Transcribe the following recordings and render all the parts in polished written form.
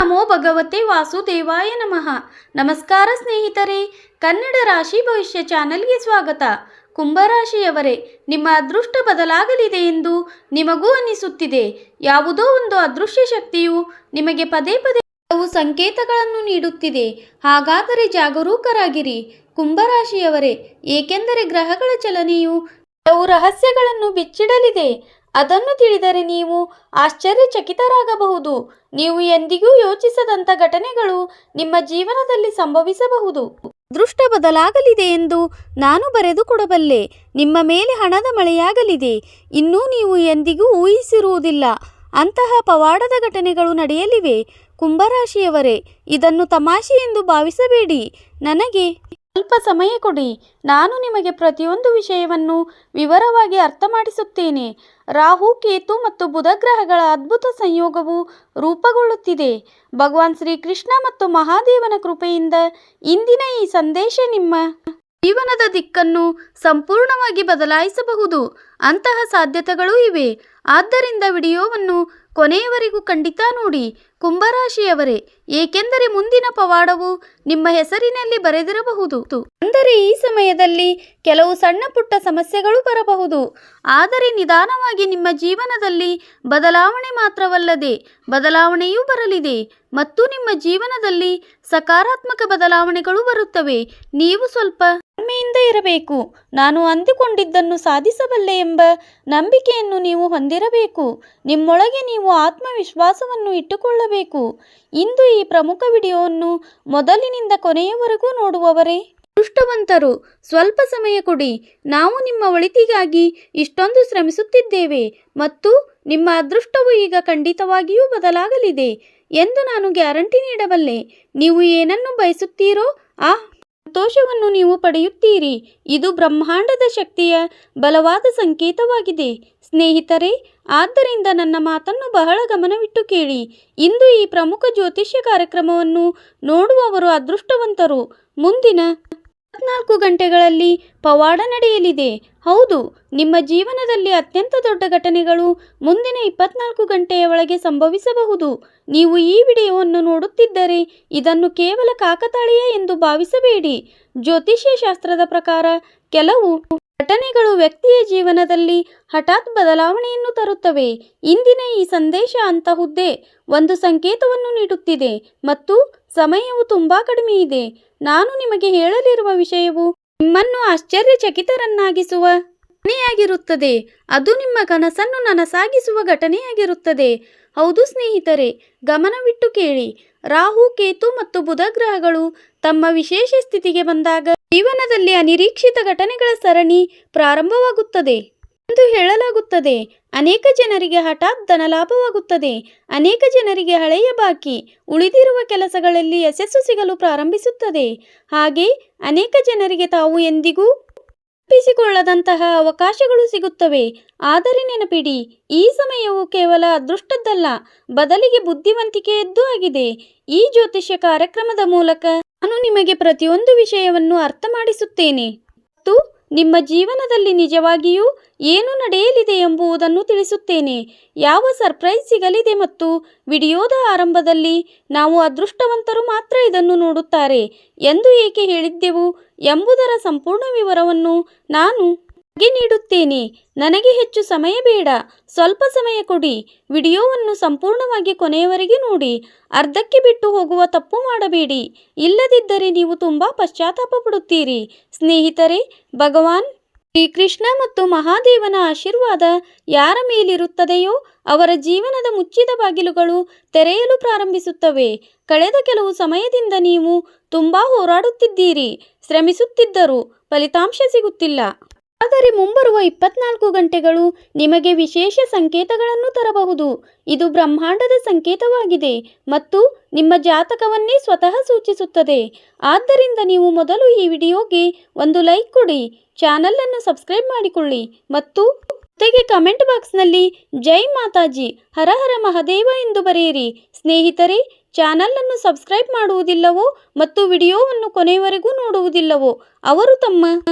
ನಮೋ ಭಗವತೆ ವಾಸುದೇವಾಯ ನಮಃ. ನಮಸ್ಕಾರ ಸ್ನೇಹಿತರೆ, ಕನ್ನಡ ರಾಶಿ ಭವಿಷ್ಯ ಚಾನೆಲ್ಗೆ ಸ್ವಾಗತ. ಕುಂಭರಾಶಿಯವರೇ, ನಿಮ್ಮ ಅದೃಷ್ಟ ಬದಲಾಗಲಿದೆ ಎಂದು ನಿಮಗೂ ಅನಿಸುತ್ತಿದೆ. ಯಾವುದೋ ಒಂದು ಅದೃಶ್ಯ ಶಕ್ತಿಯು ನಿಮಗೆ ಪದೇ ಪದೇ ಕೆಲವು ಸಂಕೇತಗಳನ್ನು ನೀಡುತ್ತಿದೆ. ಹಾಗಾದರೆ ಜಾಗರೂಕರಾಗಿರಿ ಕುಂಭರಾಶಿಯವರೇ, ಏಕೆಂದರೆ ಗ್ರಹಗಳ ಚಲನೆಯು ಕೆಲವು ರಹಸ್ಯಗಳನ್ನು ಬಿಚ್ಚಿಡಲಿದೆ. ಅದನ್ನು ತಿಳಿದರೆ ನೀವು ಆಶ್ಚರ್ಯಚಕಿತರಾಗಬಹುದು. ನೀವು ಎಂದಿಗೂ ಯೋಚಿಸದಂಥ ಘಟನೆಗಳು ನಿಮ್ಮ ಜೀವನದಲ್ಲಿ ಸಂಭವಿಸಬಹುದು. ಅದೃಷ್ಟ ಬದಲಾಗಲಿದೆ ಎಂದು ನಾನು ಬರೆದು ಕೊಡಬಲ್ಲೆ. ನಿಮ್ಮ ಮೇಲೆ ಹಣದ ಮಳೆಯಾಗಲಿದೆ. ಇನ್ನೂ ನೀವು ಎಂದಿಗೂ ಊಹಿಸಿರುವುದಿಲ್ಲ ಅಂತಹ ಪವಾಡದ ಘಟನೆಗಳು ನಡೆಯಲಿವೆ. ಕುಂಭರಾಶಿಯವರೇ, ಇದನ್ನು ತಮಾಷೆ ಎಂದು ಭಾವಿಸಬೇಡಿ. ನನಗೆ ಸ್ವಲ್ಪ ಸಮಯ ಕೊಡಿ. ನಾನು ನಿಮಗೆ ಪ್ರತಿಯೊಂದು ವಿಷಯವನ್ನು ವಿವರವಾಗಿ ಅರ್ಥ ಮಾಡಿಸುತ್ತೇನೆ. ರಾಹು, ಕೇತು ಮತ್ತು ಬುಧ ಗ್ರಹಗಳ ಅದ್ಭುತ ಸಂಯೋಗವು ರೂಪುಗೊಳ್ಳುತ್ತಿದೆ. ಭಗವಾನ್ ಶ್ರೀಕೃಷ್ಣ ಮತ್ತು ಮಹಾದೇವನ ಕೃಪೆಯಿಂದ ಇಂದಿನ ಈ ಸಂದೇಶ ನಿಮ್ಮ ಜೀವನದ ದಿಕ್ಕನ್ನು ಸಂಪೂರ್ಣವಾಗಿ ಬದಲಾಯಿಸಬಹುದು. ಅಂತಹ ಸಾಧ್ಯತೆಗಳೂ ಇವೆ. ಆದ್ದರಿಂದ ವಿಡಿಯೋವನ್ನು ಕೊನೆಯವರೆಗೂ ಖಂಡಿತ ನೋಡಿ ಕುಂಭರಾಶಿಯವರೇ, ಏಕೆಂದರೆ ಮುಂದಿನ ಪವಾಡವು ನಿಮ್ಮ ಹೆಸರಿನಲ್ಲಿ ಬರೆದಿರಬಹುದು. ಅಂದರೆ ಈ ಸಮಯದಲ್ಲಿ ಕೆಲವು ಸಣ್ಣ ಪುಟ್ಟ ಸಮಸ್ಯೆಗಳು ಬರಬಹುದು. ಆದರೆ ನಿಧಾನವಾಗಿ ನಿಮ್ಮ ಜೀವನದಲ್ಲಿ ಬದಲಾವಣೆ ಮಾತ್ರವಲ್ಲದೆ ಬದಲಾವಣೆಯೂ ಬರಲಿದೆ ಮತ್ತು ನಿಮ್ಮ ಜೀವನದಲ್ಲಿ ಸಕಾರಾತ್ಮಕ ಬದಲಾವಣೆಗಳು ಬರುತ್ತವೆ. ನೀವು ಸ್ವಲ್ಪ ತಾಳ್ಮೆಯಿಂದ ಇರಬೇಕು. ನಾನು ಅಂದುಕೊಂಡಿದ್ದನ್ನು ಸಾಧಿಸಬಲ್ಲೆ ಎಂಬ ನಂಬಿಕೆಯನ್ನು ನೀವು ಹೊಂದಿರಬೇಕು. ನಿಮ್ಮೊಳಗೆ ನೀವು ಆತ್ಮವಿಶ್ವಾಸವನ್ನು ಇಟ್ಟುಕೊಳ್ಳಬೇಕು. ಇಂದು ಈ ಪ್ರಮುಖ ವಿಡಿಯೋವನ್ನು ಮೊದಲಿನಿಂದ ಕೊನೆಯವರೆಗೂ ನೋಡುವವರೇ ಅದೃಷ್ಟವಂತರು. ಸ್ವಲ್ಪ ಸಮಯ ಕೊಡಿ. ನಾವು ನಿಮ್ಮ ಒಳಿತಿಗಾಗಿ ಇಷ್ಟೊಂದು ಶ್ರಮಿಸುತ್ತಿದ್ದೇವೆ ಮತ್ತು ನಿಮ್ಮ ಅದೃಷ್ಟವು ಈಗ ಖಂಡಿತವಾಗಿಯೂ ಬದಲಾಗಲಿದೆ ಎಂದು ನಾನು ಗ್ಯಾರಂಟಿ ನೀಡಬಲ್ಲೆ. ನೀವು ಏನನ್ನು ಬಯಸುತ್ತೀರೋ ಆ ಸಂತೋಷವನ್ನು ನೀವು ಪಡೆಯುತ್ತೀರಿ. ಇದು ಬ್ರಹ್ಮಾಂಡದ ಶಕ್ತಿಯ ಬಲವಾದ ಸಂಕೇತವಾಗಿದೆ ಸ್ನೇಹಿತರೆ. ಆದ್ದರಿಂದ ನನ್ನ ಮಾತನ್ನು ಬಹಳ ಗಮನವಿಟ್ಟು ಕೇಳಿ. ಇಂದು ಈ ಪ್ರಮುಖ ಜ್ಯೋತಿಷ್ಯ ಕಾರ್ಯಕ್ರಮವನ್ನು ನೋಡುವವರು ಅದೃಷ್ಟವಂತರು. ಮುಂದಿನ 24 ಗಂಟೆಗಳಲ್ಲಿ ಪವಾಡ ನಡೆಯಲಿದೆ. ಹೌದು, ನಿಮ್ಮ ಜೀವನದಲ್ಲಿ ಅತ್ಯಂತ ದೊಡ್ಡ ಘಟನೆಗಳು ಮುಂದಿನ 24 ಗಂಟೆಯ ಒಳಗೆ ಸಂಭವಿಸಬಹುದು. ನೀವು ಈ ವಿಡಿಯೋವನ್ನು ನೋಡುತ್ತಿದ್ದರೆ ಇದನ್ನು ಕೇವಲ ಕಾಕತಾಳೀಯ ಎಂದು ಭಾವಿಸಬೇಡಿ. ಜ್ಯೋತಿಷ್ಯ ಶಾಸ್ತ್ರದ ಪ್ರಕಾರ ಕೆಲವು ಘಟನೆಗಳು ವ್ಯಕ್ತಿಯ ಜೀವನದಲ್ಲಿ ಹಠಾತ್ ಬದಲಾವಣೆಯನ್ನು ತರುತ್ತವೆ. ಇಂದಿನ ಈ ಸಂದೇಶ ಅಂತಹುದೇ ಒಂದು ಸಂಕೇತವನ್ನು ನೀಡುತ್ತಿದೆ ಮತ್ತು ಸಮಯವು ತುಂಬಾ ಕಡಿಮೆ ಇದೆ. ನಾನು ನಿಮಗೆ ಹೇಳಲಿರುವ ವಿಷಯವು ನಿಮ್ಮನ್ನು ಆಶ್ಚರ್ಯಚಕಿತರನ್ನಾಗಿಸುವ ಘಟನೆಯಾಗಿರುತ್ತದೆ. ಅದು ನಿಮ್ಮ ಕನಸನ್ನು ನನಸಾಗಿಸುವ ಘಟನೆಯಾಗಿರುತ್ತದೆ. ಹೌದು ಸ್ನೇಹಿತರೆ, ಗಮನವಿಟ್ಟು ಕೇಳಿ. ರಾಹು, ಕೇತು ಮತ್ತು ಬುಧ ಗ್ರಹಗಳು ತಮ್ಮ ವಿಶೇಷ ಸ್ಥಿತಿಗೆ ಬಂದಾಗ ಜೀವನದಲ್ಲಿ ಅನಿರೀಕ್ಷಿತ ಘಟನೆಗಳ ಸರಣಿ ಪ್ರಾರಂಭವಾಗುತ್ತದೆ ಎಂದು ಹೇಳಲಾಗುತ್ತದೆ. ಅನೇಕ ಜನರಿಗೆ ಹಠಾತ್ ಧನಲಾಭವಾಗುತ್ತದೆ. ಅನೇಕ ಜನರಿಗೆ ಹಳೆಯ ಬಾಕಿ ಉಳಿದಿರುವ ಕೆಲಸಗಳಲ್ಲಿ ಯಶಸ್ಸು ಸಿಗಲು ಪ್ರಾರಂಭಿಸುತ್ತದೆ. ಹಾಗೆ ಅನೇಕ ಜನರಿಗೆ ತಾವು ಎಂದಿಗೂ ತಪ್ಪಿಸಿಕೊಳ್ಳದಂತಹ ಅವಕಾಶಗಳು ಸಿಗುತ್ತವೆ. ಆದರೆ ನೆನಪಿಡಿ, ಈ ಸಮಯವು ಕೇವಲ ಅದೃಷ್ಟದ್ದಲ್ಲ, ಬದಲಿಗೆ ಬುದ್ಧಿವಂತಿಕೆಯದ್ದೂ ಆಗಿದೆ. ಈ ಜ್ಯೋತಿಷ್ಯ ಕಾರ್ಯಕ್ರಮದ ಮೂಲಕ ನಾನು ನಿಮಗೆ ಪ್ರತಿಯೊಂದು ವಿಷಯವನ್ನು ಅರ್ಥ ಮಾಡಿಸುತ್ತೇನೆ ಮತ್ತು ನಿಮ್ಮ ಜೀವನದಲ್ಲಿ ನಿಜವಾಗಿಯೂ ಏನು ನಡೆಯಲಿದೆ ಎಂಬುದನ್ನು ತಿಳಿಸುತ್ತೇನೆ. ಯಾವ ಸರ್ಪ್ರೈಸ್ ಸಿಗಲಿದೆ ಮತ್ತು ವಿಡಿಯೋದ ಆರಂಭದಲ್ಲಿ ನಾವು ಅದೃಷ್ಟವಂತರು ಮಾತ್ರ ಇದನ್ನು ನೋಡುತ್ತಾರೆ ಎಂದು ಏಕೆ ಹೇಳಿದ್ದೆವು ಎಂಬುದರ ಸಂಪೂರ್ಣ ವಿವರವನ್ನು ನಾನು ನಿಮಗೆ ನೀಡುತ್ತೇನೆ. ನನಗೆ ಹೆಚ್ಚು ಸಮಯ ಬೇಡ, ಸ್ವಲ್ಪ ಸಮಯ ಕೊಡಿ. ವಿಡಿಯೋವನ್ನು ಸಂಪೂರ್ಣವಾಗಿ ಕೊನೆಯವರೆಗೆ ನೋಡಿ. ಅರ್ಧಕ್ಕೆ ಬಿಟ್ಟು ಹೋಗುವ ತಪ್ಪು ಮಾಡಬೇಡಿ. ಇಲ್ಲದಿದ್ದರೆ ನೀವು ತುಂಬ ಪಶ್ಚಾತ್ತಾಪ ಪಡುತ್ತೀರಿ. ಸ್ನೇಹಿತರೆ, ಭಗವಾನ್ ಶ್ರೀಕೃಷ್ಣ ಮತ್ತು ಮಹಾದೇವನ ಆಶೀರ್ವಾದ ಯಾರ ಮೇಲಿರುತ್ತದೆಯೋ ಅವರ ಜೀವನದ ಮುಚ್ಚಿದ ಬಾಗಿಲುಗಳು ತೆರೆಯಲು ಪ್ರಾರಂಭಿಸುತ್ತವೆ. ಕಳೆದ ಕೆಲವು ಸಮಯದಿಂದ ನೀವು ತುಂಬಾ ಹೋರಾಡುತ್ತಿದ್ದೀರಿ, ಶ್ರಮಿಸುತ್ತಿದ್ದರೂ ಫಲಿತಾಂಶ ಸಿಗುತ್ತಿಲ್ಲ. ಆದರೆ ಮುಂಬರುವ 24 ಗಂಟೆಗಳು ನಿಮಗೆ ವಿಶೇಷ ಸಂಕೇತಗಳನ್ನು ತರಬಹುದು. ಇದು ಬ್ರಹ್ಮಾಂಡದ ಸಂಕೇತವಾಗಿದೆ ಮತ್ತು ನಿಮ್ಮ ಜಾತಕವನ್ನೇ ಸ್ವತಃ ಸೂಚಿಸುತ್ತದೆ. ಆದ್ದರಿಂದ ನೀವು ಮೊದಲು ಈ ವಿಡಿಯೋಗೆ ಒಂದು ಲೈಕ್ ಕೊಡಿ, ಚಾನಲನ್ನು ಸಬ್ಸ್ಕ್ರೈಬ್ ಮಾಡಿಕೊಳ್ಳಿ ಮತ್ತು ಜೊತೆಗೆ ಕಮೆಂಟ್ ಬಾಕ್ಸ್ನಲ್ಲಿ ಜೈ ಮಾತಾಜಿ, ಹರ ಹರ ಮಹಾದೇವ ಎಂದು ಬರೆಯಿರಿ. ಸ್ನೇಹಿತರೆ, ಚಾನಲನ್ನು ಸಬ್ಸ್ಕ್ರೈಬ್ ಮಾಡುವುದಿಲ್ಲವೋ ಮತ್ತು ವಿಡಿಯೋವನ್ನು ಕೊನೆಯವರೆಗೂ ನೋಡುವುದಿಲ್ಲವೋ ಅವರು ತಮ್ಮ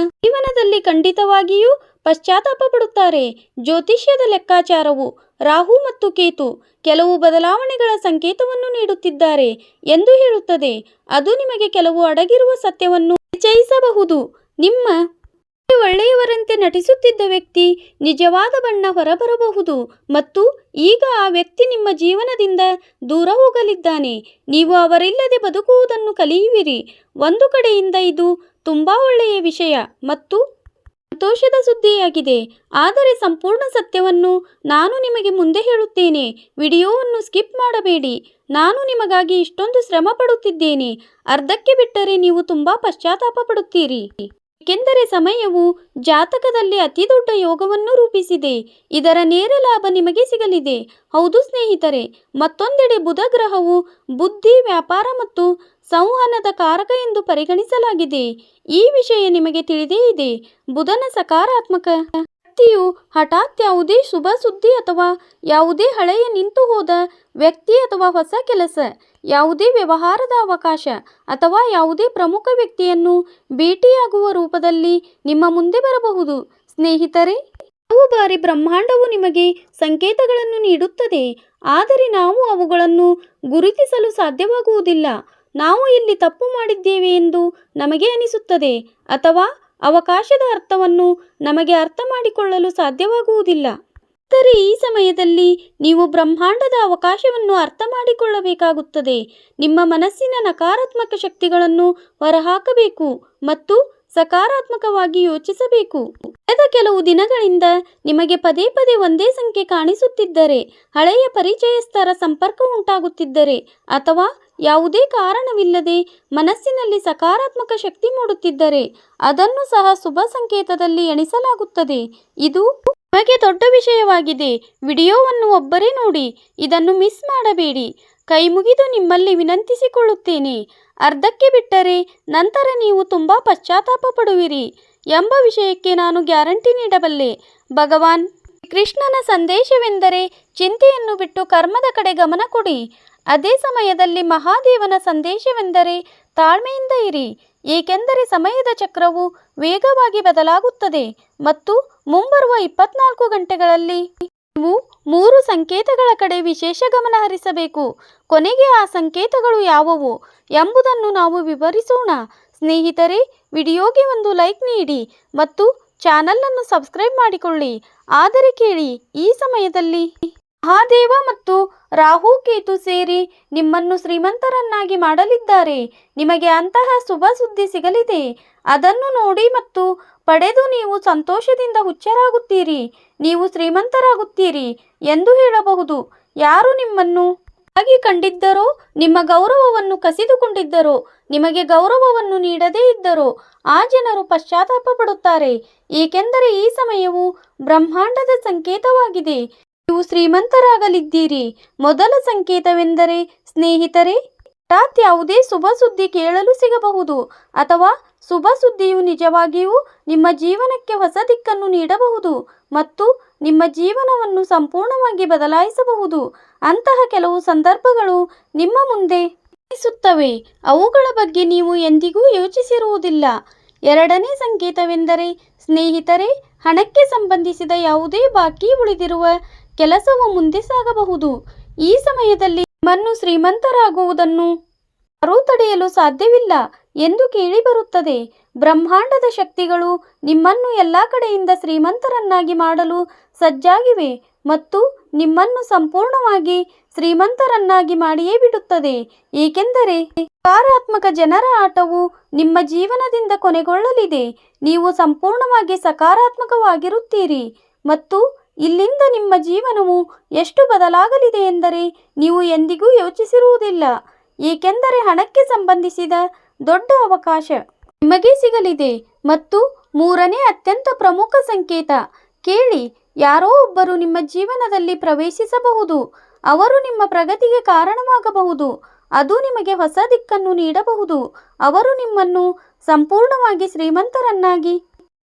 ಜೀವನದಲ್ಲಿ ಖಂಡಿತವಾಗಿಯೂ ಪಶ್ಚಾತ್ತಾಪ ಪಡುತ್ತಾರೆ. ಜ್ಯೋತಿಷ್ಯದ ಲೆಕ್ಕಾಚಾರವು ರಾಹು ಮತ್ತು ಕೇತು ಕೆಲವು ಬದಲಾವಣೆಗಳ ಸಂಕೇತವನ್ನು ನೀಡುತ್ತಿದ್ದಾರೆ ಎಂದು ಹೇಳುತ್ತದೆ. ಅದು ನಿಮಗೆ ಕೆಲವು ಅಡಗಿರುವ ಸತ್ಯವನ್ನು ಪರಿಚಯಿಸಬಹುದು. ನಿಮ್ಮ ಒಳ್ಳೆಯವರಂತೆ ನಟಿಸುತ್ತಿದ್ದ ವ್ಯಕ್ತಿ ನಿಜವಾದ ಬಣ್ಣ ಹೊರಬರಬಹುದು ಮತ್ತು ಈಗ ಆ ವ್ಯಕ್ತಿ ನಿಮ್ಮ ಜೀವನದಿಂದ ದೂರ ಹೋಗಲಿದ್ದಾನೆ. ನೀವು ಅವರಿಲ್ಲದೆ ಬದುಕುವುದನ್ನು ಕಲಿಯುವಿರಿ. ಒಂದು ಕಡೆಯಿಂದ ಇದು ತುಂಬಾ ಒಳ್ಳೆಯ ವಿಷಯ ಮತ್ತು ಸಂತೋಷದ ಸುದ್ದಿಯಾಗಿದೆ. ಆದರೆ ಸಂಪೂರ್ಣ ಸತ್ಯವನ್ನು ನಾನು ನಿಮಗೆ ಮುಂದೆ ಹೇಳುತ್ತೇನೆ. ವಿಡಿಯೋವನ್ನು ಸ್ಕಿಪ್ ಮಾಡಬೇಡಿ. ನಾನು ನಿಮಗಾಗಿ ಇಷ್ಟೊಂದು ಶ್ರಮ ಪಡುತ್ತಿದ್ದೇನೆ. ಅರ್ಧಕ್ಕೆ ಬಿಟ್ಟರೆ ನೀವು ತುಂಬಾ ಪಶ್ಚಾತ್ತಾಪ ಪಡುತ್ತೀರಿ. ಏಕೆಂದರೆ ಸಮಯವು ಜಾತಕದಲ್ಲಿ ಅತಿ ದೊಡ್ಡ ಯೋಗವನ್ನು ರೂಪಿಸಿದೆ. ಇದರ ನೇರ ಲಾಭ ನಿಮಗೆ ಸಿಗಲಿದೆ. ಹೌದು ಸ್ನೇಹಿತರೆ, ಮತ್ತೊಂದೆಡೆ ಬುಧ ಗ್ರಹವು ಬುದ್ಧಿ, ವ್ಯಾಪಾರ ಮತ್ತು ಸಂವಹನದ ಕಾರಕ ಎಂದು ಪರಿಗಣಿಸಲಾಗಿದೆ. ಈ ವಿಷಯ ನಿಮಗೆ ತಿಳಿದೇ ಇದೆ. ಬುಧನ ಸಕಾರಾತ್ಮಕ ಶಕ್ತಿಯು ಹಠಾತ್ ಯಾವುದೇ ಶುಭ ಸುದ್ದಿ ಅಥವಾ ಯಾವುದೇ ಹಳೆಯ ನಿಂತು ಹೋದ ವ್ಯಕ್ತಿ ಅಥವಾ ಹೊಸ ಕೆಲಸ, ಯಾವುದೇ ವ್ಯವಹಾರದ ಅವಕಾಶ ಅಥವಾ ಯಾವುದೇ ಪ್ರಮುಖ ವ್ಯಕ್ತಿಯನ್ನು ಭೇಟಿಯಾಗುವ ರೂಪದಲ್ಲಿ ನಿಮ್ಮ ಮುಂದೆ ಬರಬಹುದು. ಸ್ನೇಹಿತರೆ, ಹಲವು ಬಾರಿ ಬ್ರಹ್ಮಾಂಡವು ನಿಮಗೆ ಸಂಕೇತಗಳನ್ನು ನೀಡುತ್ತದೆ, ಆದರೆ ನಾವು ಅವುಗಳನ್ನು ಗುರುತಿಸಲು ಸಾಧ್ಯವಾಗುವುದಿಲ್ಲ. ನಾವು ಇಲ್ಲಿ ತಪ್ಪು ಮಾಡಿದ್ದೇವೆ ಎಂದು ನಮಗೆ ಅನಿಸುತ್ತದೆ ಅಥವಾ ಅವಕಾಶದ ಅರ್ಥವನ್ನು ನಮಗೆ ಅರ್ಥ ಮಾಡಿಕೊಳ್ಳಲು ಸಾಧ್ಯವಾಗುವುದಿಲ್ಲ. ಆದರೆ ಈ ಸಮಯದಲ್ಲಿ ನೀವು ಬ್ರಹ್ಮಾಂಡದ ಅವಕಾಶವನ್ನು ಅರ್ಥ ಮಾಡಿಕೊಳ್ಳಬೇಕಾಗುತ್ತದೆ. ನಿಮ್ಮ ಮನಸ್ಸಿನ ನಕಾರಾತ್ಮಕ ಶಕ್ತಿಗಳನ್ನು ಹೊರಹಾಕಬೇಕು ಮತ್ತು ಸಕಾರಾತ್ಮಕವಾಗಿ ಯೋಚಿಸಬೇಕು. ಕಳೆದ ಕೆಲವು ದಿನಗಳಿಂದ ನಿಮಗೆ ಪದೇ ಪದೇ ಒಂದೇ ಸಂಖ್ಯೆ ಕಾಣಿಸುತ್ತಿದ್ದರೆ, ಹಳೆಯ ಪರಿಚಯಸ್ಥರ ಸಂಪರ್ಕ ಉಂಟಾಗುತ್ತಿದ್ದರೆ ಅಥವಾ ಯಾವುದೇ ಕಾರಣವಿಲ್ಲದೆ ಮನಸ್ಸಿನಲ್ಲಿ ಸಕಾರಾತ್ಮಕ ಶಕ್ತಿ ಮೂಡುತ್ತಿದ್ದರೆ ಅದನ್ನು ಸಹ ಶುಭ ಸಂಕೇತದಲ್ಲಿ ಎಣಿಸಲಾಗುತ್ತದೆ. ಇದು ನಿಮಗೆ ದೊಡ್ಡ ವಿಷಯವಾಗಿದೆ. ವಿಡಿಯೋವನ್ನು ಒಬ್ಬರೇ ನೋಡಿ, ಇದನ್ನು ಮಿಸ್ ಮಾಡಬೇಡಿ. ಕೈ ಮುಗಿದು ನಿಮ್ಮಲ್ಲಿ ವಿನಂತಿಸಿಕೊಳ್ಳುತ್ತೇನೆ. ಅರ್ಧಕ್ಕೆ ಬಿಟ್ಟರೆ ನಂತರ ನೀವು ತುಂಬಾ ಪಶ್ಚಾತ್ತಾಪ ಪಡುವಿರಿ ಎಂಬ ವಿಷಯಕ್ಕೆ ನಾನು ಗ್ಯಾರಂಟಿ ನೀಡಬಲ್ಲೆ. ಭಗವಾನ್ ಕೃಷ್ಣನ ಸಂದೇಶವೆಂದರೆ ಚಿಂತೆಯನ್ನು ಬಿಟ್ಟು ಕರ್ಮದ ಕಡೆ ಗಮನ ಕೊಡಿ. ಅದೇ ಸಮಯದಲ್ಲಿ ಮಹಾದೇವನ ಸಂದೇಶವೆಂದರೆ ತಾಳ್ಮೆಯಿಂದ ಇರಿ, ಏಕೆಂದರೆ ಸಮಯದ ಚಕ್ರವು ವೇಗವಾಗಿ ಬದಲಾಗುತ್ತದೆ ಮತ್ತು ಮುಂಬರುವ 24 ಗಂಟೆಗಳಲ್ಲಿ ನೀವು 3 ಸಂಕೇತಗಳ ಕಡೆ ವಿಶೇಷ ಗಮನ ಹರಿಸಬೇಕು. ಕೊನೆಗೆ ಆ ಸಂಕೇತಗಳು ಯಾವುವು ಎಂಬುದನ್ನು ನಾವು ವಿವರಿಸೋಣ. ಸ್ನೇಹಿತರೆ, ವಿಡಿಯೋಗೆ ಒಂದು ಲೈಕ್ ನೀಡಿ ಮತ್ತು ಚಾನಲನ್ನು ಸಬ್ಸ್ಕ್ರೈಬ್ ಮಾಡಿಕೊಳ್ಳಿ. ಆದರೆ ಕೇಳಿ, ಈ ಸಮಯದಲ್ಲಿ ಮಹಾದೇವ ಮತ್ತು ರಾಹು ಕೇತು ಸೇರಿ ನಿಮ್ಮನ್ನು ಶ್ರೀಮಂತರನ್ನಾಗಿ ಮಾಡಲಿದ್ದಾರೆ. ನಿಮಗೆ ಅಂತಹ ಶುಭ ಸುದ್ದಿ ಸಿಗಲಿದೆ. ಅದನ್ನು ನೋಡಿ ಮತ್ತು ಪಡೆದು ನೀವು ಸಂತೋಷದಿಂದ ಹುಚ್ಚರಾಗುತ್ತೀರಿ. ನೀವು ಶ್ರೀಮಂತರಾಗುತ್ತೀರಿ ಎಂದು ಹೇಳಬಹುದು. ಯಾರು ನಿಮ್ಮನ್ನು ಹಾಗೆ ಕಂಡಿದ್ದರೋ, ನಿಮ್ಮ ಗೌರವವನ್ನು ಕಸಿದುಕೊಂಡಿದ್ದರೋ, ನಿಮಗೆ ಗೌರವವನ್ನು ನೀಡದೇ ಇದ್ದರೋ ಆ ಜನರು ಪಶ್ಚಾತ್ತಾಪ ಪಡುತ್ತಾರೆ, ಏಕೆಂದರೆ ಈ ಸಮಯವು ಬ್ರಹ್ಮಾಂಡದ ಸಂಕೇತವಾಗಿದೆ. ನೀವು ಶ್ರೀಮಂತರಾಗಲಿದ್ದೀರಿ. ಮೊದಲ ಸಂಕೇತವೆಂದರೆ ಸ್ನೇಹಿತರೆ, ಹಠಾತ್ ಯಾವುದೇ ಶುಭ ಸುದ್ದಿ ಕೇಳಲು ಸಿಗಬಹುದು ಅಥವಾ ಶುಭ ಸುದ್ದಿಯು ನಿಜವಾಗಿಯೂ ನಿಮ್ಮ ಜೀವನಕ್ಕೆ ಹೊಸ ದಿಕ್ಕನ್ನು ನೀಡಬಹುದು ಮತ್ತು ನಿಮ್ಮ ಜೀವನವನ್ನು ಸಂಪೂರ್ಣವಾಗಿ ಬದಲಾಯಿಸಬಹುದು. ಅಂತಹ ಕೆಲವು ಸಂದರ್ಭಗಳು ನಿಮ್ಮ ಮುಂದೆ ಕಾಣಿಸುತ್ತವೆ. ಅವುಗಳ ಬಗ್ಗೆ ನೀವು ಎಂದಿಗೂ ಯೋಚಿಸಿರುವುದಿಲ್ಲ. ಎರಡನೇ ಸಂಕೇತವೆಂದರೆ ಸ್ನೇಹಿತರೆ, ಹಣಕ್ಕೆ ಸಂಬಂಧಿಸಿದ ಯಾವುದೇ ಬಾಕಿ ಉಳಿದಿರುವ ಕೆಲಸವು ಮುಂದೆ ಸಾಗಬಹುದು. ಈ ಸಮಯದಲ್ಲಿ ನಿಮ್ಮನ್ನು ಶ್ರೀಮಂತರಾಗುವುದನ್ನು ಯಾರೂ ತಡೆಯಲು ಸಾಧ್ಯವಿಲ್ಲ ಎಂದು ಕೇಳಿಬರುತ್ತದೆ. ಬ್ರಹ್ಮಾಂಡದ ಶಕ್ತಿಗಳು ನಿಮ್ಮನ್ನು ಎಲ್ಲ ಕಡೆಯಿಂದ ಶ್ರೀಮಂತರನ್ನಾಗಿ ಮಾಡಲು ಸಜ್ಜಾಗಿವೆ ಮತ್ತು ನಿಮ್ಮನ್ನು ಸಂಪೂರ್ಣವಾಗಿ ಶ್ರೀಮಂತರನ್ನಾಗಿ ಮಾಡಿಯೇ ಬಿಡುತ್ತದೆ, ಏಕೆಂದರೆ ಸಕಾರಾತ್ಮಕ ಜನರ ಆಟವು ನಿಮ್ಮ ಜೀವನದಿಂದ ಕೊನೆಗೊಳ್ಳಲಿದೆ. ನೀವು ಸಂಪೂರ್ಣವಾಗಿ ಸಕಾರಾತ್ಮಕವಾಗಿರುತ್ತೀರಿ ಮತ್ತು ಇಲ್ಲಿಂದ ನಿಮ್ಮ ಜೀವನವು ಎಷ್ಟು ಬದಲಾಗಲಿದೆ ಎಂದರೆ ನೀವು ಎಂದಿಗೂ ಯೋಚಿಸಿರುವುದಿಲ್ಲ, ಏಕೆಂದರೆ ಹಣಕ್ಕೆ ಸಂಬಂಧಿಸಿದ ದೊಡ್ಡ ಅವಕಾಶ ನಿಮಗೆ ಸಿಗಲಿದೆ. ಮತ್ತು ಮೂರನೇ ಅತ್ಯಂತ ಪ್ರಮುಖ ಸಂಕೇತ ಕೇಳಿ, ಯಾರೋ ಒಬ್ಬರು ನಿಮ್ಮ ಜೀವನದಲ್ಲಿ ಪ್ರವೇಶಿಸಬಹುದು. ಅವರು ನಿಮ್ಮ ಪ್ರಗತಿಗೆ ಕಾರಣವಾಗಬಹುದು. ಅದು ನಿಮಗೆ ಹೊಸ ದಿಕ್ಕನ್ನು ನೀಡಬಹುದು. ಅವರು ನಿಮ್ಮನ್ನು ಸಂಪೂರ್ಣವಾಗಿ ಶ್ರೀಮಂತರನ್ನಾಗಿ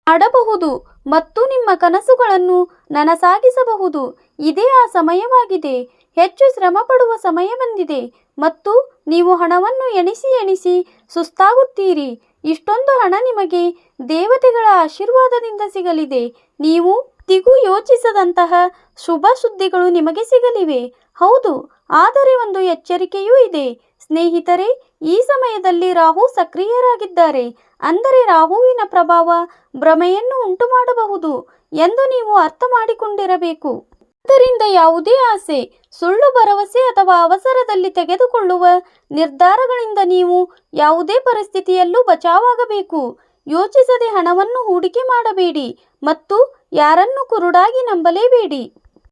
ಮಾಡಬಹುದು ಮತ್ತು ನಿಮ್ಮ ಕನಸುಗಳನ್ನು ನನಸಾಗಿಸಬಹುದು. ಇದೇ ಆ ಸಮಯವಾಗಿದೆ. ಹೆಚ್ಚು ಶ್ರಮ ಪಡುವ ಸಮಯ ಬಂದಿದೆ ಮತ್ತು ನೀವು ಹಣವನ್ನು ಎಣಿಸಿ ಸುಸ್ತಾಗುತ್ತೀರಿ. ಇಷ್ಟೊಂದು ಹಣ ನಿಮಗೆ ದೇವತೆಗಳ ಆಶೀರ್ವಾದದಿಂದ ಸಿಗಲಿದೆ. ನೀವು ಎಂದಿಗೂ ಯೋಚಿಸದಂತಹ ಶುಭ ಸುದ್ದಿಗಳು ನಿಮಗೆ ಸಿಗಲಿವೆ. ಹೌದು, ಆದರೆ ಒಂದು ಎಚ್ಚರಿಕೆಯೂ ಇದೆ ಸ್ನೇಹಿತರೆ. ಈ ಸಮಯದಲ್ಲಿ ರಾಹು ಸಕ್ರಿಯರಾಗಿದ್ದಾರೆ. ಅಂದರೆ ರಾಹುವಿನ ಪ್ರಭಾವ ಭ್ರಮೆಯನ್ನು ಉಂಟು ಮಾಡಬಹುದು ಎಂದು ನೀವು ಅರ್ಥ ಮಾಡಿಕೊಂಡಿರಬೇಕು. ಆದ್ದರಿಂದ ಯಾವುದೇ ಆಸೆ, ಸುಳ್ಳು ಭರವಸೆ ಅಥವಾ ಅವಸರದಲ್ಲಿ ತೆಗೆದುಕೊಳ್ಳುವ ನಿರ್ಧಾರಗಳಿಂದ ನೀವು ಯಾವುದೇ ಪರಿಸ್ಥಿತಿಯಲ್ಲೂ ಬಚಾವಾಗಬೇಕು. ಯೋಚಿಸದೆ ಹಣವನ್ನು ಹೂಡಿಕೆ ಮಾಡಬೇಡಿ ಮತ್ತು ಯಾರನ್ನು ಕುರುಡಾಗಿ ನಂಬಲೇಬೇಡಿ.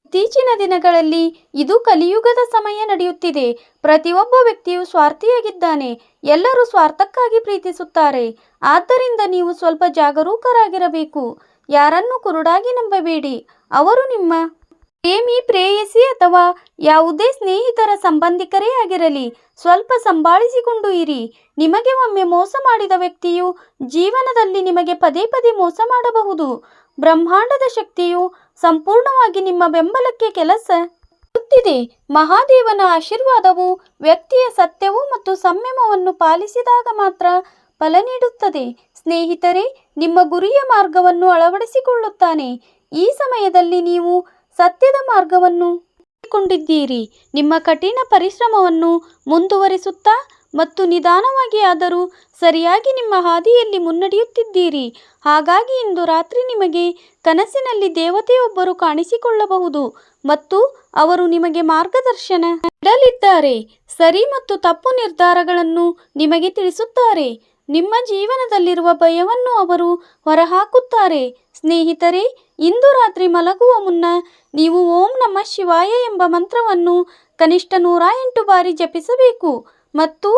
ಇತ್ತೀಚಿನ ದಿನಗಳಲ್ಲಿ ಇದು ಕಲಿಯುಗದ ಸಮಯ ನಡೆಯುತ್ತಿದೆ. ಪ್ರತಿಯೊಬ್ಬ ವ್ಯಕ್ತಿಯು ಸ್ವಾರ್ಥಿಯಾಗಿದ್ದಾನೆ. ಎಲ್ಲರೂ ಸ್ವಾರ್ಥಕ್ಕಾಗಿ ಪ್ರೀತಿಸುತ್ತಾರೆ. ಆದ್ದರಿಂದ ನೀವು ಸ್ವಲ್ಪ ಜಾಗರೂಕರಾಗಿರಬೇಕು. ಯಾರನ್ನು ಕುರುಡಾಗಿ ನಂಬಬೇಡಿ. ಅವರು ನಿಮ್ಮ ಪ್ರೇಮಿ, ಪ್ರೇಯಸಿ ಅಥವಾ ಯಾವುದೇ ಸ್ನೇಹಿತರ ಸಂಬಂಧಿಕರೇ ಆಗಿರಲಿ. ಸ್ವಲ್ಪ ಸಂಭಾಳಿಸಿಕೊಂಡು ಇರಿ. ನಿಮಗೆ ಒಮ್ಮೆ ಮೋಸ ಮಾಡಿದ ವ್ಯಕ್ತಿಯು ಜೀವನದಲ್ಲಿ ನಿಮಗೆ ಪದೇ ಪದೇ ಮೋಸ ಮಾಡಬಹುದು. ಬ್ರಹ್ಮಾಂಡದ ಶಕ್ತಿಯು ಸಂಪೂರ್ಣವಾಗಿ ನಿಮ್ಮ ಬೆಂಬಲಕ್ಕೆ ಕೆಲಸ ಮಾಡುತ್ತಿದೆ. ಮಹಾದೇವನ ಆಶೀರ್ವಾದವು ವ್ಯಕ್ತಿಯ ಸತ್ಯವು ಮತ್ತು ಸಂಯಮವನ್ನು ಪಾಲಿಸಿದಾಗ ಮಾತ್ರ ಫಲ ನೀಡುತ್ತದೆ. ಸ್ನೇಹಿತರೆ, ನಿಮ್ಮ ಗುರಿಯ ಮಾರ್ಗವನ್ನು ಅಳವಡಿಸಿಕೊಳ್ಳುತ್ತಾನೆ. ಈ ಸಮಯದಲ್ಲಿ ನೀವು ಸತ್ಯದ ಮಾರ್ಗವನ್ನು ಕೊಂಡಿದ್ದೀರಿ. ನಿಮ್ಮ ಕಠಿಣ ಪರಿಶ್ರಮವನ್ನು ಮುಂದುವರಿಸುತ್ತಾ ಮತ್ತು ನಿಧಾನವಾಗಿ ಆದರೂ ಸರಿಯಾಗಿ ನಿಮ್ಮ ಹಾದಿಯಲ್ಲಿ ಮುನ್ನಡೆಯುತ್ತಿದ್ದೀರಿ. ಹಾಗಾಗಿ ಇಂದು ರಾತ್ರಿ ನಿಮಗೆ ಕನಸಿನಲ್ಲಿ ದೇವತೆಯೊಬ್ಬರು ಕಾಣಿಸಿಕೊಳ್ಳಬಹುದು ಮತ್ತು ಅವರು ನಿಮಗೆ ಮಾರ್ಗದರ್ಶನ ನೀಡಲಿದ್ದಾರೆ. ಸರಿ ಮತ್ತು ತಪ್ಪು ನಿರ್ಧಾರಗಳನ್ನು ನಿಮಗೆ ತಿಳಿಸುತ್ತಾರೆ. ನಿಮ್ಮ ಜೀವನದಲ್ಲಿರುವ ಭಯವನ್ನು ಅವರು ಹೊರಹಾಕುತ್ತಾರೆ. ಸ್ನೇಹಿತರೆ, ಇಂದು ರಾತ್ರಿ ಮಲಗುವ ಮುನ್ನ ನೀವು ಓಂ ನಮಃ ಶಿವಾಯ ಎಂಬ ಮಂತ್ರವನ್ನು ಕನಿಷ್ಠ 108 ಬಾರಿ ಜಪಿಸಬೇಕು ಮತ್ತು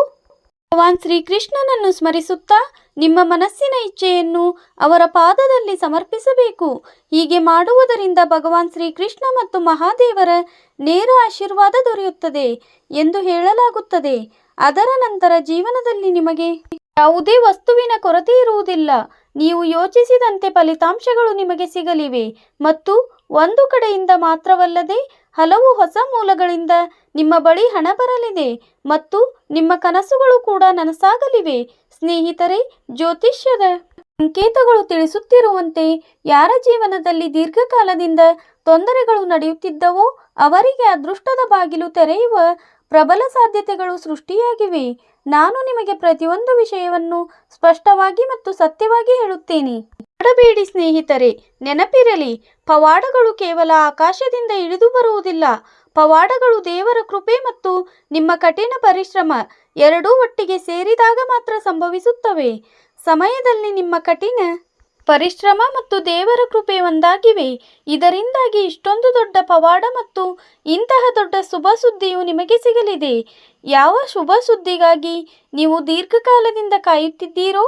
ಭಗವಾನ್ ಶ್ರೀಕೃಷ್ಣನನ್ನು ಸ್ಮರಿಸುತ್ತಾ ನಿಮ್ಮ ಮನಸ್ಸಿನ ಇಚ್ಛೆಯನ್ನು ಅವರ ಪಾದದಲ್ಲಿ ಸಮರ್ಪಿಸಬೇಕು. ಹೀಗೆ ಮಾಡುವುದರಿಂದ ಭಗವಾನ್ ಶ್ರೀಕೃಷ್ಣ ಮತ್ತು ಮಹಾದೇವರ ನೇರ ಆಶೀರ್ವಾದ ದೊರೆಯುತ್ತದೆ ಎಂದು ಹೇಳಲಾಗುತ್ತದೆ. ಅದರ ನಂತರ ಜೀವನದಲ್ಲಿ ನಿಮಗೆ ಯಾವುದೇ ವಸ್ತುವಿನ ಕೊರತೆ ಇರುವುದಿಲ್ಲ. ನೀವು ಯೋಚಿಸಿದಂತೆ ಫಲಿತಾಂಶಗಳು ನಿಮಗೆ ಸಿಗಲಿವೆ ಮತ್ತು ಒಂದು ಕಡೆಯಿಂದ ಮಾತ್ರವಲ್ಲದೆ ಹಲವು ಹೊಸ ಮೂಲಗಳಿಂದ ನಿಮ್ಮ ಬಳಿ ಹಣ ಬರಲಿದೆ ಮತ್ತು ನಿಮ್ಮ ಕನಸುಗಳು ಕೂಡ ನನಸಾಗಲಿವೆ. ಸ್ನೇಹಿತರೆ, ಜ್ಯೋತಿಷ್ಯದ ಸಂಕೇತಗಳು ತಿಳಿಸುತ್ತಿರುವಂತೆ ಯಾರ ಜೀವನದಲ್ಲಿ ದೀರ್ಘಕಾಲದಿಂದ ತೊಂದರೆಗಳು ನಡೆಯುತ್ತಿದ್ದವೋ ಅವರಿಗೆ ಅದೃಷ್ಟದ ಬಾಗಿಲು ತೆರೆಯುವ ಪ್ರಬಲ ಸಾಧ್ಯತೆಗಳು ಸೃಷ್ಟಿಯಾಗಿವೆ. ನಾನು ನಿಮಗೆ ಪ್ರತಿಯೊಂದು ವಿಷಯವನ್ನು ಸ್ಪಷ್ಟವಾಗಿ ಮತ್ತು ಸತ್ಯವಾಗಿ ಹೇಳುತ್ತೇನೆ. ಮಾಡಬೇಡಿ ಸ್ನೇಹಿತರೆ. ನೆನಪಿರಲಿ, ಪವಾಡಗಳು ಕೇವಲ ಆಕಾಶದಿಂದ ಇಳಿದು ಬರುವುದಿಲ್ಲ. ಪವಾಡಗಳು ದೇವರ ಕೃಪೆ ಮತ್ತು ನಿಮ್ಮ ಕಠಿಣ ಪರಿಶ್ರಮ ಎರಡೂ ಒಟ್ಟಿಗೆ ಸೇರಿದಾಗ ಮಾತ್ರ ಸಂಭವಿಸುತ್ತವೆ. ಸಮಯದಲ್ಲಿ ನಿಮ್ಮ ಕಠಿಣ ಪರಿಶ್ರಮ ಮತ್ತು ದೇವರ ಕೃಪೆ ಒಂದಾಗಿವೆ. ಇದರಿಂದಾಗಿ ಇಷ್ಟೊಂದು ದೊಡ್ಡ ಪವಾಡ ಮತ್ತು ಇಂತಹ ದೊಡ್ಡ ಶುಭ ಸುದ್ದಿಯು ನಿಮಗೆ ಸಿಗಲಿದೆ. ಯಾವ ಶುಭ ಸುದ್ದಿಗಾಗಿ ನೀವು ದೀರ್ಘಕಾಲದಿಂದ ಕಾಯುತ್ತಿದ್ದೀರೋ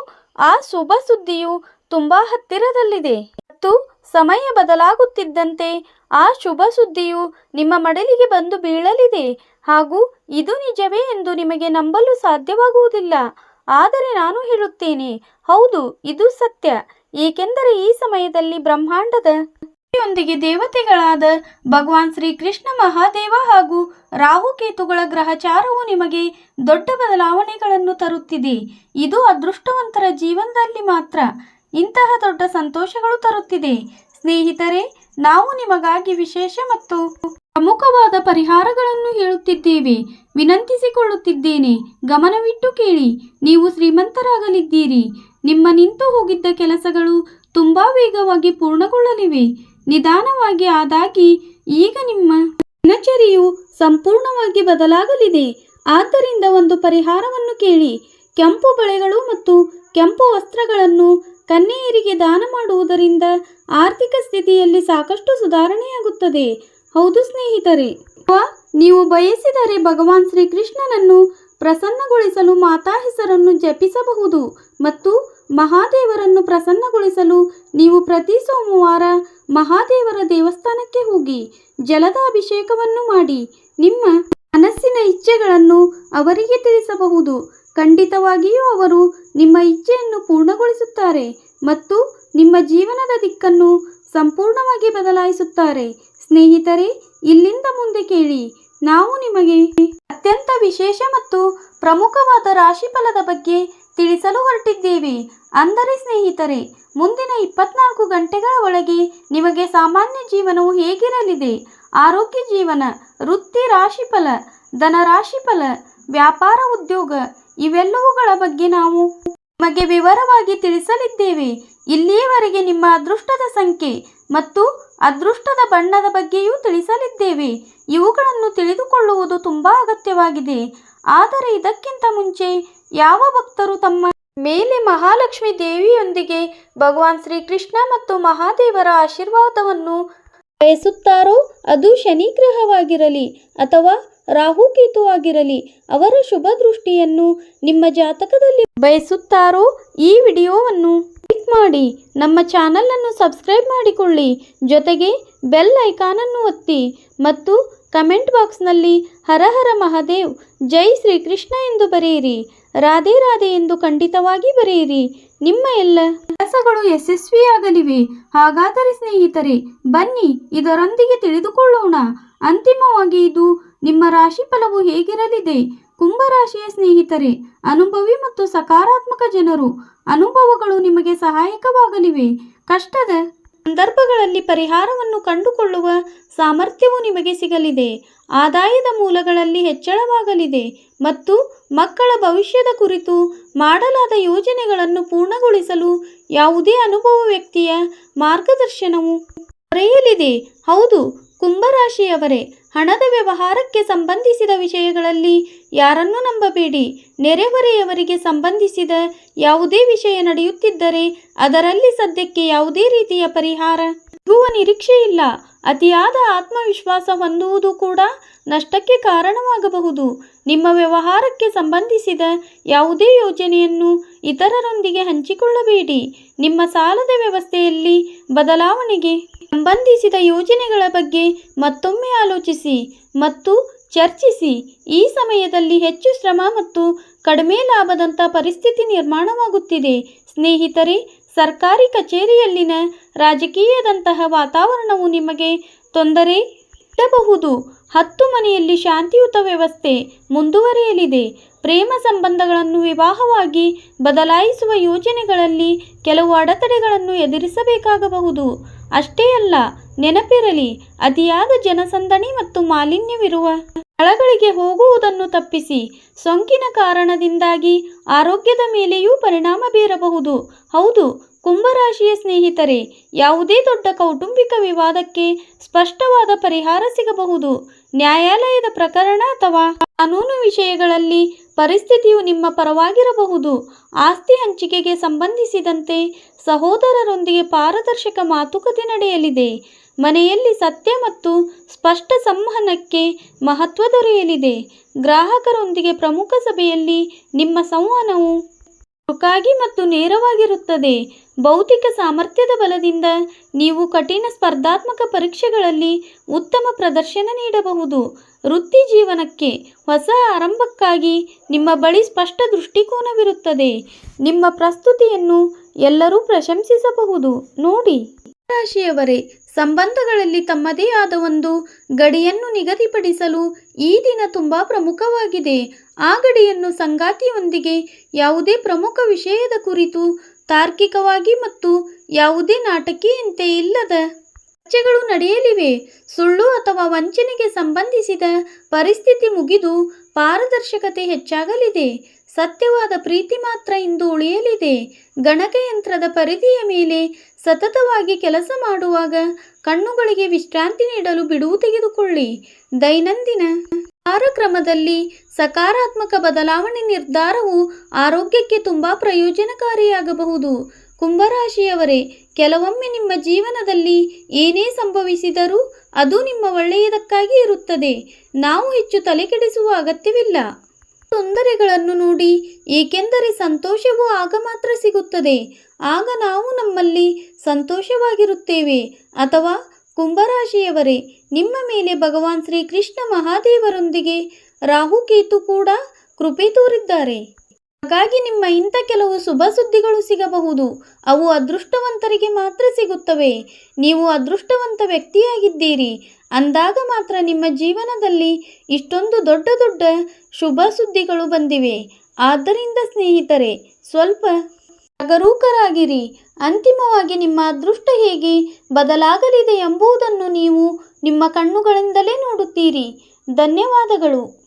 ಆ ಶುಭ ಸುದ್ದಿಯು ತುಂಬಾ ಹತ್ತಿರದಲ್ಲಿದೆ ಮತ್ತು ಸಮಯ ಬದಲಾಗುತ್ತಿದ್ದಂತೆ ಆ ಶುಭ ಸುದ್ದಿಯು ನಿಮ್ಮ ಮಡಲಿಗೆ ಬಂದು ಬೀಳಲಿದೆ. ಹಾಗೂ ಇದು ನಿಜವೇ ಎಂದು ನಿಮಗೆ ನಂಬಲು ಸಾಧ್ಯವಾಗುವುದಿಲ್ಲ. ಆದರೆ ನಾನು ಹೇಳುತ್ತೇನೆ, ಹೌದು, ಇದು ಸತ್ಯ. ಏಕೆಂದರೆ ಈ ಸಮಯದಲ್ಲಿ ಬ್ರಹ್ಮಾಂಡದ ಯೊಂದಿಗೆ ದೇವತೆಗಳಾದ ಭಗವಾನ್ ಶ್ರೀಕೃಷ್ಣ, ಮಹಾದೇವ ಹಾಗೂ ರಾಹುಕೇತುಗಳ ಗ್ರಹಚಾರವು ನಿಮಗೆ ದೊಡ್ಡ ಬದಲಾವಣೆಗಳನ್ನು ತರುತ್ತಿದೆ. ಇದು ಅದೃಷ್ಟವಂತರ ಜೀವನದಲ್ಲಿ ಮಾತ್ರ ಇಂತಹ ದೊಡ್ಡ ಸಂತೋಷಗಳು ತರುತ್ತಿದೆ. ಸ್ನೇಹಿತರೆ, ನಾವು ನಿಮಗಾಗಿ ವಿಶೇಷ ಮತ್ತು ಪ್ರಮುಖವಾದ ಪರಿಹಾರಗಳನ್ನು ಹೇಳುತ್ತಿದ್ದೇವೆ. ವಿನಂತಿಸಿಕೊಳ್ಳುತ್ತಿದ್ದೇನೆ, ಗಮನವಿಟ್ಟು ಕೇಳಿ. ನೀವು ಶ್ರೀಮಂತರಾಗಲಿದ್ದೀರಿ. ನಿಮ್ಮ ನಿಂತು ಹೋಗಿದ್ದ ಕೆಲಸಗಳು ತುಂಬಾ ವೇಗವಾಗಿ ಪೂರ್ಣಗೊಳ್ಳಲಿವೆ. ನಿಧಾನವಾಗಿ ಆದಾಗಿ ಈಗ ನಿಮ್ಮ ದಿನಚರಿಯು ಸಂಪೂರ್ಣವಾಗಿ ಬದಲಾಗಲಿದೆ. ಆದ್ದರಿಂದ ಒಂದು ಪರಿಹಾರವನ್ನು ಕೇಳಿ. ಕೆಂಪು ಬಳೆಗಳು ಮತ್ತು ಕೆಂಪು ವಸ್ತ್ರಗಳನ್ನು ಕನ್ಯೆಯರಿಗೆ ದಾನ ಮಾಡುವುದರಿಂದ ಆರ್ಥಿಕ ಸ್ಥಿತಿಯಲ್ಲಿ ಸಾಕಷ್ಟು ಸುಧಾರಣೆಯಾಗುತ್ತದೆ. ಹೌದು ಸ್ನೇಹಿತರೆ, ನೀವು ಬಯಸಿದರೆ ಭಗವಾನ್ ಶ್ರೀಕೃಷ್ಣನನ್ನು ಪ್ರಸನ್ನಗೊಳಿಸಲು ಮಾತಾ ಹೆಸರನ್ನು ಜಪಿಸಬಹುದು ಮತ್ತು ಮಹಾದೇವರನ್ನು ಪ್ರಸನ್ನಗೊಳಿಸಲು ನೀವು ಪ್ರತಿ ಸೋಮವಾರ ಮಹಾದೇವರ ದೇವಸ್ಥಾನಕ್ಕೆ ಹೋಗಿ ಜಲದ ಅಭಿಷೇಕವನ್ನು ಮಾಡಿ ನಿಮ್ಮ ಮನಸ್ಸಿನ ಇಚ್ಛೆಗಳನ್ನು ಅವರಿಗೆ ತಿಳಿಸಬಹುದು. ಖಂಡಿತವಾಗಿಯೂ ಅವರು ನಿಮ್ಮ ಇಚ್ಛೆಯನ್ನು ಪೂರ್ಣಗೊಳಿಸುತ್ತಾರೆ ಮತ್ತು ನಿಮ್ಮ ಜೀವನದ ದಿಕ್ಕನ್ನು ಸಂಪೂರ್ಣವಾಗಿ ಬದಲಾಯಿಸುತ್ತಾರೆ. ಸ್ನೇಹಿತರೆ, ಇಲ್ಲಿಂದ ಮುಂದೆ ಕೇಳಿ. ನಾವು ನಿಮಗೆ ಅತ್ಯಂತ ವಿಶೇಷ ಮತ್ತು ಪ್ರಮುಖವಾದ ರಾಶಿಫಲದ ಬಗ್ಗೆ ತಿಳಿಸಲು ಹೊರಟಿದ್ದೇವೆ. ಅಂದರೆ ಸ್ನೇಹಿತರೆ, ಮುಂದಿನ 24 ಗಂಟೆಗಳ ಒಳಗೆ ನಿಮಗೆ ಸಾಮಾನ್ಯ ಜೀವನವು ಹೇಗಿರಲಿದೆ, ಆರೋಗ್ಯ ಜೀವನ, ವೃತ್ತಿ ರಾಶಿಫಲ, ಧನ ರಾಶಿಫಲ, ವ್ಯಾಪಾರ ಉದ್ಯೋಗ ಇವೆಲ್ಲವುಗಳ ಬಗ್ಗೆ ನಾವು ನಿಮಗೆ ವಿವರವಾಗಿ ತಿಳಿಸಲಿದ್ದೇವೆ. ಇಲ್ಲಿಯವರೆಗೆ ನಿಮ್ಮ ಅದೃಷ್ಟದ ಸಂಖ್ಯೆ ಮತ್ತು ಅದೃಷ್ಟದ ಬಣ್ಣದ ಬಗ್ಗೆಯೂ ತಿಳಿಸಲಿದ್ದೇವೆ. ಇವುಗಳನ್ನು ತಿಳಿದುಕೊಳ್ಳುವುದು ತುಂಬ ಅಗತ್ಯವಾಗಿದೆ. ಆದರೆ ಇದಕ್ಕಿಂತ ಮುಂಚೆ ಯಾವ ಭಕ್ತರು ತಮ್ಮ ಮೇಲೆ ಮಹಾಲಕ್ಷ್ಮಿ ದೇವಿಯೊಂದಿಗೆ ಭಗವಾನ್ ಶ್ರೀಕೃಷ್ಣ ಮತ್ತು ಮಹಾದೇವರ ಆಶೀರ್ವಾದವನ್ನು ಬಯಸುತ್ತಾರೋ, ಅದು ಶನಿ ಗ್ರಹವಾಗಿರಲಿ ಅಥವಾ ರಾಹುಕೇತು ಆಗಿರಲಿ, ಅವರ ಶುಭ ದೃಷ್ಟಿಯನ್ನು ನಿಮ್ಮ ಜಾತಕದಲ್ಲಿ ಬಯಸುತ್ತಾರೋ, ಈ ವಿಡಿಯೋವನ್ನು ಲೈಕ್ ಮಾಡಿ, ನಮ್ಮ ಚಾನಲನ್ನು ಸಬ್ಸ್ಕ್ರೈಬ್ ಮಾಡಿಕೊಳ್ಳಿ, ಜೊತೆಗೆ ಬೆಲ್ ಐಕಾನನ್ನು ಒತ್ತಿ ಮತ್ತು ಕಮೆಂಟ್ ಬಾಕ್ಸ್ನಲ್ಲಿ ಹರ ಹರ ಮಹಾದೇವ್, ಜೈ ಶ್ರೀಕೃಷ್ಣ ಎಂದು ಬರೆಯಿರಿ. ರಾಧೆ ರಾಧೆ ಎಂದು ಖಂಡಿತವಾಗಿ ಬರೆಯಿರಿ. ನಿಮ್ಮ ಎಲ್ಲ ಕೆಲಸಗಳು ಯಶಸ್ವಿಯಾಗಲಿವೆ. ಹಾಗಾದರೆ ಸ್ನೇಹಿತರೆ, ಬನ್ನಿ ಇದರೊಂದಿಗೆ ತಿಳಿದುಕೊಳ್ಳೋಣ. ಅಂತಿಮವಾಗಿ ಇದು ನಿಮ್ಮ ರಾಶಿಫಲವು ಹೇಗಿರಲಿದೆ? ಕುಂಭರಾಶಿಯ ಸ್ನೇಹಿತರೆ, ಅನುಭವಿ ಮತ್ತು ಸಕಾರಾತ್ಮಕ ಜನರು. ಅನುಭವಗಳು ನಿಮಗೆ ಸಹಾಯಕವಾಗಲಿವೆ. ಕಷ್ಟದ ಸಂದರ್ಭಗಳಲ್ಲಿ ಪರಿಹಾರವನ್ನು ಕಂಡುಕೊಳ್ಳುವ ಸಾಮರ್ಥ್ಯವು ನಿಮಗೆ ಸಿಗಲಿದೆ. ಆದಾಯದ ಮೂಲಗಳಲ್ಲಿ ಹೆಚ್ಚಳವಾಗಲಿದೆ ಮತ್ತು ಮಕ್ಕಳ ಭವಿಷ್ಯದ ಕುರಿತು ಮಾಡಲಾದ ಯೋಜನೆಗಳನ್ನು ಪೂರ್ಣಗೊಳಿಸಲು ಯಾವುದೇ ಅನುಭವ ವ್ಯಕ್ತಿಯ ಮಾರ್ಗದರ್ಶನವು ದೊರೆಯಲಿದೆ. ಹೌದು ಕುಂಭರಾಶಿಯವರೇ, ಹಣದ ವ್ಯವಹಾರಕ್ಕೆ ಸಂಬಂಧಿಸಿದ ವಿಷಯಗಳಲ್ಲಿ ಯಾರನ್ನೂ ನಂಬಬೇಡಿ. ನೆರೆಹೊರೆಯವರಿಗೆ ಸಂಬಂಧಿಸಿದ ಯಾವುದೇ ವಿಷಯ ನಡೆಯುತ್ತಿದ್ದರೆ ಅದರಲ್ಲಿ ಸದ್ಯಕ್ಕೆ ಯಾವುದೇ ರೀತಿಯ ಪರಿಹಾರ ಸಿಗುವ ನಿರೀಕ್ಷೆ ಇಲ್ಲ. ಅತಿಯಾದ ಆತ್ಮವಿಶ್ವಾಸ ಹೊಂದುವುದು ಕೂಡ ನಷ್ಟಕ್ಕೆ ಕಾರಣವಾಗಬಹುದು. ನಿಮ್ಮ ವ್ಯವಹಾರಕ್ಕೆ ಸಂಬಂಧಿಸಿದ ಯಾವುದೇ ಯೋಜನೆಯನ್ನು ಇತರರೊಂದಿಗೆ ಹಂಚಿಕೊಳ್ಳಬೇಡಿ. ನಿಮ್ಮ ಸಾಲದ ವ್ಯವಸ್ಥೆಯಲ್ಲಿ ಬದಲಾವಣೆಗೆ ಸಂಬಂಧಿಸಿದ ಯೋಜನೆಗಳ ಬಗ್ಗೆ ಮತ್ತೊಮ್ಮೆ ಆಲೋಚಿಸಿ ಮತ್ತು ಚರ್ಚಿಸಿ. ಈ ಸಮಯದಲ್ಲಿ ಹೆಚ್ಚು ಶ್ರಮ ಮತ್ತು ಕಡಿಮೆ ಲಾಭದಂಥ ಪರಿಸ್ಥಿತಿ ನಿರ್ಮಾಣವಾಗುತ್ತಿದೆ. ಸ್ನೇಹಿತರೆ, ಸರ್ಕಾರಿ ಕಚೇರಿಯಲ್ಲಿನ ರಾಜಕೀಯದಂತಹ ವಾತಾವರಣವು ನಿಮಗೆ ತೊಂದರೆ ನೀಡಬಹುದು. 10 ಮನೆಯಲ್ಲಿ ಶಾಂತಿಯುತ ವ್ಯವಸ್ಥೆ ಮುಂದುವರಿಯಲಿದೆ. ಪ್ರೇಮ ಸಂಬಂಧಗಳನ್ನು ವಿವಾಹವಾಗಿ ಬದಲಾಯಿಸುವ ಯೋಜನೆಗಳಲ್ಲಿ ಕೆಲವು ಅಡೆತಡೆಗಳನ್ನು ಎದುರಿಸಬೇಕಾಗಬಹುದು. ಅಷ್ಟೇ ಅಲ್ಲ, ನೆನಪಿರಲಿ, ಅತಿಯಾದ ಜನಸಂದಣಿ ಮತ್ತು ಮಾಲಿನ್ಯವಿರುವ ಸ್ಥಳಗಳಿಗೆ ಹೋಗುವುದನ್ನು ತಪ್ಪಿಸಿ. ಸೋಂಕಿನ ಕಾರಣದಿಂದಾಗಿ ಆರೋಗ್ಯದ ಮೇಲೆಯೂ ಪರಿಣಾಮ ಬೀರಬಹುದು. ಹೌದು ಕುಂಭರಾಶಿಯ ಸ್ನೇಹಿತರೆ, ಯಾವುದೇ ದೊಡ್ಡ ಕೌಟುಂಬಿಕ ವಿವಾದಕ್ಕೆ ಸ್ಪಷ್ಟವಾದ ಪರಿಹಾರ ಸಿಗಬಹುದು. ನ್ಯಾಯಾಲಯದ ಪ್ರಕರಣ ಅಥವಾ ಕಾನೂನು ವಿಷಯಗಳಲ್ಲಿ ಪರಿಸ್ಥಿತಿಯು ನಿಮ್ಮ ಪರವಾಗಿರಬಹುದು. ಆಸ್ತಿ ಹಂಚಿಕೆಗೆ ಸಂಬಂಧಿಸಿದಂತೆ ಸಹೋದರರೊಂದಿಗೆ ಪಾರದರ್ಶಕ ಮಾತುಕತೆ ನಡೆಯಲಿದೆ. ಮನೆಯಲ್ಲಿ ಸತ್ಯ ಮತ್ತು ಸ್ಪಷ್ಟ ಸಂವಹನಕ್ಕೆ ಮಹತ್ವ ದೊರೆಯಲಿದೆ. ಗ್ರಾಹಕರೊಂದಿಗೆ ಪ್ರಮುಖ ಸಭೆಯಲ್ಲಿ ನಿಮ್ಮ ಸಂವಹನವು ಚುರುಕಾಗಿ ಮತ್ತು ನೇರವಾಗಿರುತ್ತದೆ. ಭೌತಿಕ ಸಾಮರ್ಥ್ಯದ ಬಲದಿಂದ ನೀವು ಕಠಿಣ ಸ್ಪರ್ಧಾತ್ಮಕ ಪರೀಕ್ಷೆಗಳಲ್ಲಿ ಉತ್ತಮ ಪ್ರದರ್ಶನ ನೀಡಬಹುದು. ವೃತ್ತಿ ಜೀವನಕ್ಕೆ ಹೊಸ ಆರಂಭಕ್ಕಾಗಿ ನಿಮ್ಮ ಬಳಿ ಸ್ಪಷ್ಟ ದೃಷ್ಟಿಕೋನವಿರುತ್ತದೆ. ನಿಮ್ಮ ಪ್ರಸ್ತುತಿಯನ್ನು ಎಲ್ಲರೂ ಪ್ರಶಂಸಿಸಬಹುದು. ನೋಡಿ ರಾಶಿಯವರೇ, ಸಂಬಂಧಗಳಲ್ಲಿ ತಮ್ಮದೇ ಆದ ಒಂದು ಗಡಿಯನ್ನು ನಿಗದಿಪಡಿಸಲು ಈ ದಿನ ತುಂಬ ಪ್ರಮುಖವಾಗಿದೆ. ಆ ಗಡಿಯನ್ನು ಸಂಗಾತಿಯೊಂದಿಗೆ ಯಾವುದೇ ಪ್ರಮುಖ ವಿಷಯದ ಕುರಿತು ತಾರ್ಕಿಕವಾಗಿ ಮತ್ತು ಯಾವುದೇ ನಾಟಕೀಯತೆ ಇಲ್ಲದ ಚರ್ಚೆಗಳು ನಡೆಯಲಿವೆ. ಸುಳ್ಳು ಅಥವಾ ವಂಚನೆಗೆ ಸಂಬಂಧಿಸಿದ ಪರಿಸ್ಥಿತಿ ಮುಗಿದು ಪಾರದರ್ಶಕತೆ ಹೆಚ್ಚಾಗಲಿದೆ. ಸತ್ಯವಾದ ಪ್ರೀತಿ ಮಾತ್ರ ಇಂದು ಉಳಿಯಲಿದೆ. ಗಣಕಯಂತ್ರದ ಪರಿಧಿಯ ಮೇಲೆ ಸತತವಾಗಿ ಕೆಲಸ ಮಾಡುವಾಗ ಕಣ್ಣುಗಳಿಗೆ ವಿಶ್ರಾಂತಿ ನೀಡಲು ಬಿಡುವು ತೆಗೆದುಕೊಳ್ಳಿ. ದೈನಂದಿನ ಕಾರ್ಯಕ್ರಮದಲ್ಲಿ ಸಕಾರಾತ್ಮಕ ಬದಲಾವಣೆ ನಿರ್ಧಾರವು ಆರೋಗ್ಯಕ್ಕೆ ತುಂಬ ಪ್ರಯೋಜನಕಾರಿಯಾಗಬಹುದು. ಕುಂಭರಾಶಿಯವರೇ, ಕೆಲವೊಮ್ಮೆ ನಿಮ್ಮ ಜೀವನದಲ್ಲಿ ಏನೇ ಸಂಭವಿಸಿದರೂ ಅದು ನಿಮ್ಮ ಒಳ್ಳೆಯದಕ್ಕಾಗಿ ಇರುತ್ತದೆ. ನಾವು ಹೆಚ್ಚು ತಲೆಕೆಡಿಸುವ ಅಗತ್ಯವಿಲ್ಲ ತೊಂದರೆಗಳನ್ನು ನೋಡಿ, ಏಕೆಂದರೆ ಸಂತೋಷವು ಆಗ ಮಾತ್ರ ಸಿಗುತ್ತದೆ. ಆಗ ನಾವು ನಮ್ಮಲ್ಲಿ ಸಂತೋಷವಾಗಿರುತ್ತೇವೆ. ಅಥವಾ ಕುಂಭರಾಶಿಯವರೇ, ನಿಮ್ಮ ಮೇಲೆ ಭಗವಾನ್ ಶ್ರೀಕೃಷ್ಣ ಮಹಾದೇವರೊಂದಿಗೆ ರಾಹುಕೇತು ಕೂಡ ಕೃಪೆ ತೋರಿದ್ದಾರೆ. ಹಾಗಾಗಿ ನಿಮ್ಮ ಇಂಥ ಕೆಲವು ಶುಭ ಸುದ್ದಿಗಳು ಸಿಗಬಹುದು. ಅವು ಅದೃಷ್ಟವಂತರಿಗೆ ಮಾತ್ರ ಸಿಗುತ್ತವೆ. ನೀವು ಅದೃಷ್ಟವಂತ ವ್ಯಕ್ತಿಯಾಗಿದ್ದೀರಿ ಅಂದಾಗ ಮಾತ್ರ ನಿಮ್ಮ ಜೀವನದಲ್ಲಿ ಇಷ್ಟೊಂದು ದೊಡ್ಡ ಶುಭ ಸುದ್ದಿಗಳು ಬಂದಿವೆ. ಆದ್ದರಿಂದ ಸ್ನೇಹಿತರೆ, ಸ್ವಲ್ಪ ಜಾಗರೂಕರಾಗಿರಿ. ಅಂತಿಮವಾಗಿ ನಿಮ್ಮ ಅದೃಷ್ಟ ಹೇಗೆ ಬದಲಾಗಲಿದೆ ಎಂಬುದನ್ನು ನೀವು ನಿಮ್ಮ ಕಣ್ಣುಗಳಿಂದಲೇ ನೋಡುತ್ತೀರಿ. ಧನ್ಯವಾದಗಳು.